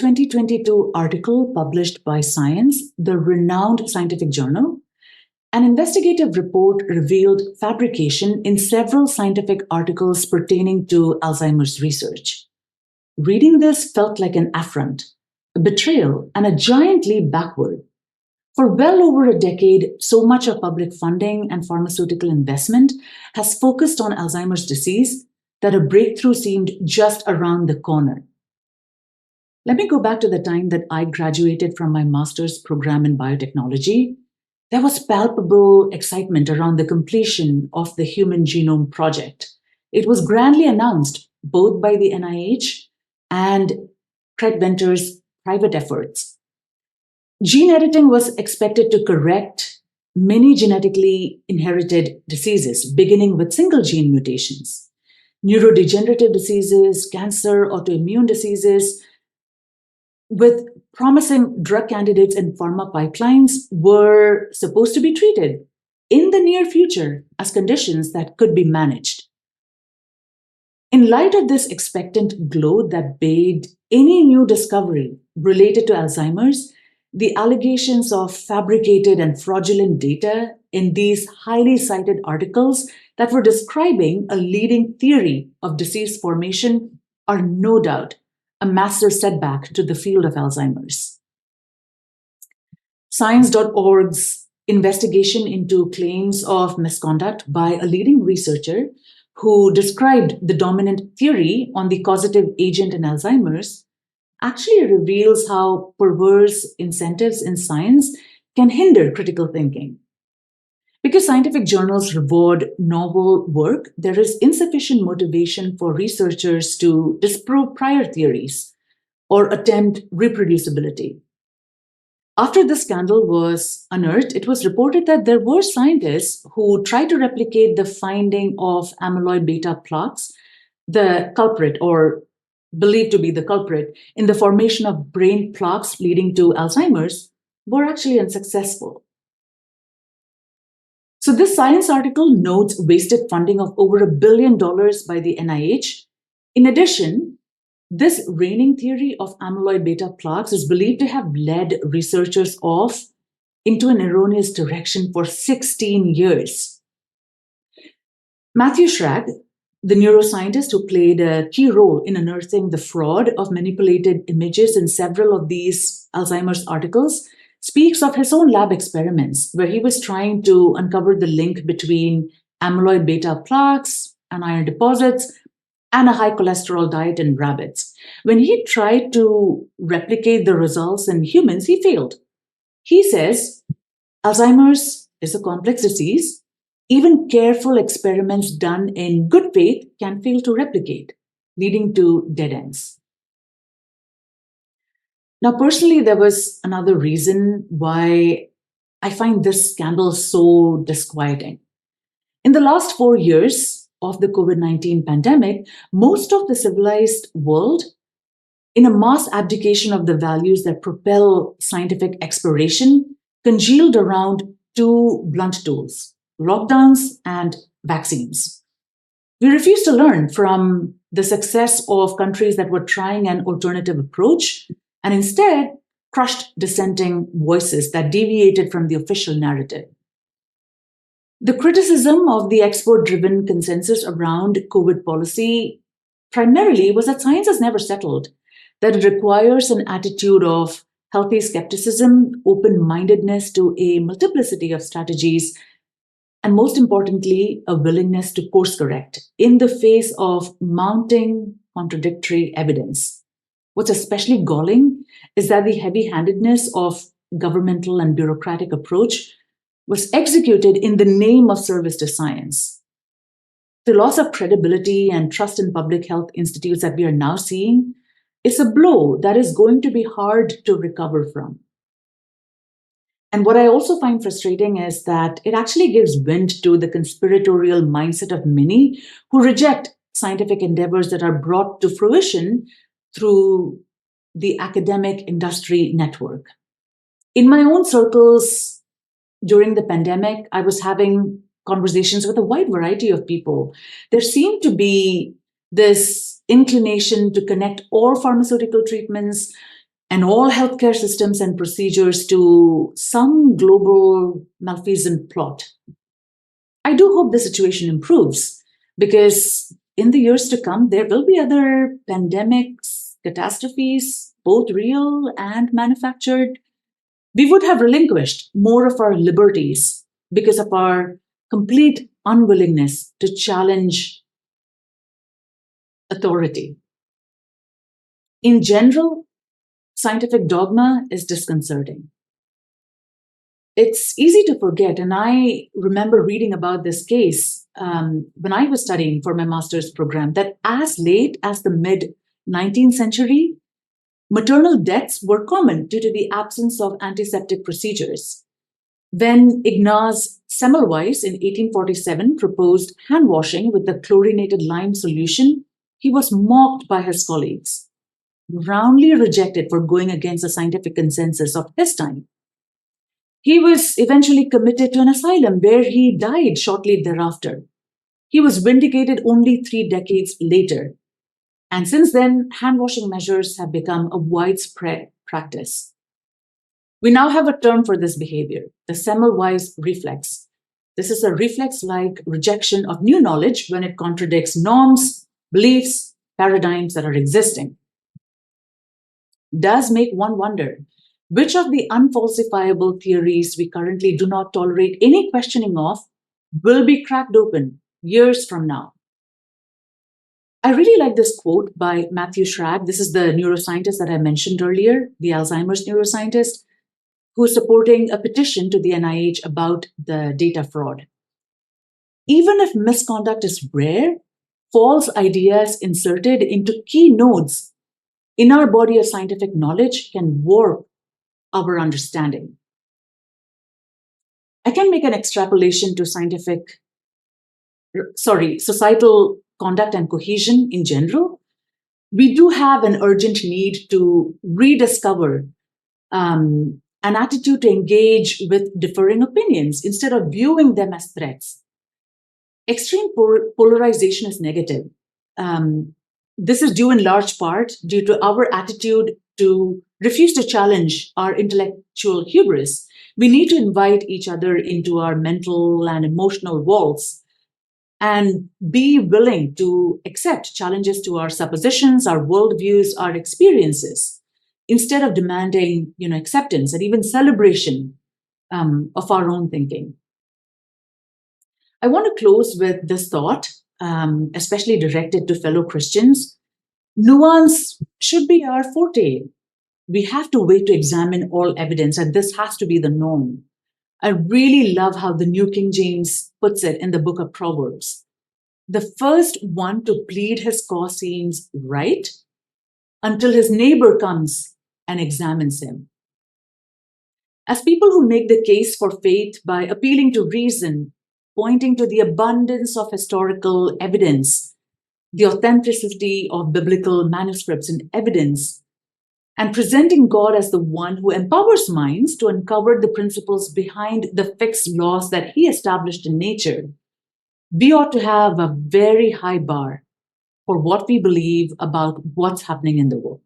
2022 article published by Science, the renowned scientific journal, an investigative report revealed fabrication in several scientific articles pertaining to Alzheimer's research. Reading this felt like an affront, a betrayal, and a giant leap backward. For well over a decade, so much of public funding and pharmaceutical investment has focused on Alzheimer's disease that a breakthrough seemed just around the corner. Let me go back to the time that I graduated from my master's program in biotechnology. There was palpable excitement around the completion of the Human Genome Project. It was grandly announced both by the NIH and Craig Venter's private efforts. Gene editing was expected to correct many genetically inherited diseases, beginning with single gene mutations. Neurodegenerative diseases, cancer, autoimmune diseases, with promising drug candidates in pharma pipelines were supposed to be treated in the near future as conditions that could be managed. In light of this expectant glow that bade any new discovery related to Alzheimer's, the allegations of fabricated and fraudulent data in these highly cited articles that were describing a leading theory of disease formation are no doubt a massive setback to the field of Alzheimer's. Science.org's investigation into claims of misconduct by a leading researcher who described the dominant theory on the causative agent in Alzheimer's actually reveals how perverse incentives in science can hinder critical thinking. Because scientific journals reward novel work, there is insufficient motivation for researchers to disprove prior theories or attempt reproducibility. After this scandal was unearthed, it was reported that there were scientists who tried to replicate the finding of amyloid beta plaques, the culprit or believed to be the culprit in the formation of brain plaques leading to Alzheimer's, were actually unsuccessful. So this Science article notes wasted funding of over $1 billion by the NIH. In addition, this reigning theory of amyloid beta plaques is believed to have led researchers off into an erroneous direction for 16 years. Matthew Schrag, the neuroscientist who played a key role in unearthing the fraud of manipulated images in several of these Alzheimer's articles, speaks of his own lab experiments where he was trying to uncover the link between amyloid beta plaques and iron deposits and a high cholesterol diet in rabbits. When he tried to replicate the results in humans, he failed. He says, Alzheimer's is a complex disease. Even careful experiments done in good faith can fail to replicate, leading to dead ends. Now, personally, there was another reason why I find this scandal so disquieting. In the last 4 years of the COVID-19 pandemic, most of the civilized world, in a mass abdication of the values that propel scientific exploration, congealed around two blunt tools: lockdowns and vaccines. We refuse to learn from the success of countries that were trying an alternative approach and instead crushed dissenting voices that deviated from the official narrative. The criticism of the expert-driven consensus around COVID policy primarily was that science has never settled, that it requires an attitude of healthy skepticism, open-mindedness to a multiplicity of strategies, and most importantly, a willingness to course correct in the face of mounting contradictory evidence. What's especially galling is that the heavy-handedness of governmental and bureaucratic approach was executed in the name of service to science. The loss of credibility and trust in public health institutes that we are now seeing is a blow that is going to be hard to recover from. And what I also find frustrating is that it actually gives wind to the conspiratorial mindset of many who reject scientific endeavors that are brought to fruition through the academic industry network. In my own circles during the pandemic, I was having conversations with a wide variety of people. There seemed to be this inclination to connect all pharmaceutical treatments and all healthcare systems and procedures to some global malfeasant plot. I do hope the situation improves because in the years to come, there will be other pandemics, catastrophes, both real and manufactured. We would have relinquished more of our liberties because of our complete unwillingness to challenge authority. In general, scientific dogma is disconcerting. It's easy to forget, and I remember reading about this case when I was studying for my master's program, that as late as the mid 19th century, maternal deaths were common due to the absence of antiseptic procedures. When Ignaz Semmelweis in 1847 proposed hand washing with the chlorinated lime solution, he was mocked by his colleagues, roundly rejected for going against the scientific consensus of his time. He was eventually committed to an asylum where he died shortly thereafter. He was vindicated only 3 decades later. And since then, hand washing measures have become a widespread practice. We now have a term for this behavior, the Semmelweis reflex. This is a reflex like rejection of new knowledge when it contradicts norms, beliefs, paradigms that are existing. Does make one wonder which of the unfalsifiable theories we currently do not tolerate any questioning of will be cracked open years from now. I really like this quote by Matthew Schrag. This is the neuroscientist that I mentioned earlier, the Alzheimer's neuroscientist, who is supporting a petition to the NIH about the data fraud. Even if misconduct is rare, false ideas inserted into key nodes in our body of scientific knowledge can warp our understanding. I can make an extrapolation to societal conduct and cohesion in general. We do have an urgent need to rediscover an attitude to engage with differing opinions instead of viewing them as threats. Extreme polarization is negative. This is due in large part due to our attitude to refuse to challenge our intellectual hubris. We need to invite each other into our mental and emotional walls and be willing to accept challenges to our suppositions, our worldviews, our experiences, instead of demanding, acceptance and even celebration of our own thinking. I want to close with this thought, especially directed to fellow Christians. Nuance should be our forte. We have to wait to examine all evidence, and this has to be the norm. I really love how the New King James puts it in the book of Proverbs. The first one to plead his cause seems right until his neighbor comes and examines him. As people who make the case for faith by appealing to reason, pointing to the abundance of historical evidence, the authenticity of biblical manuscripts and evidence, and presenting God as the one who empowers minds to uncover the principles behind the fixed laws that he established in nature, we ought to have a very high bar for what we believe about what's happening in the world.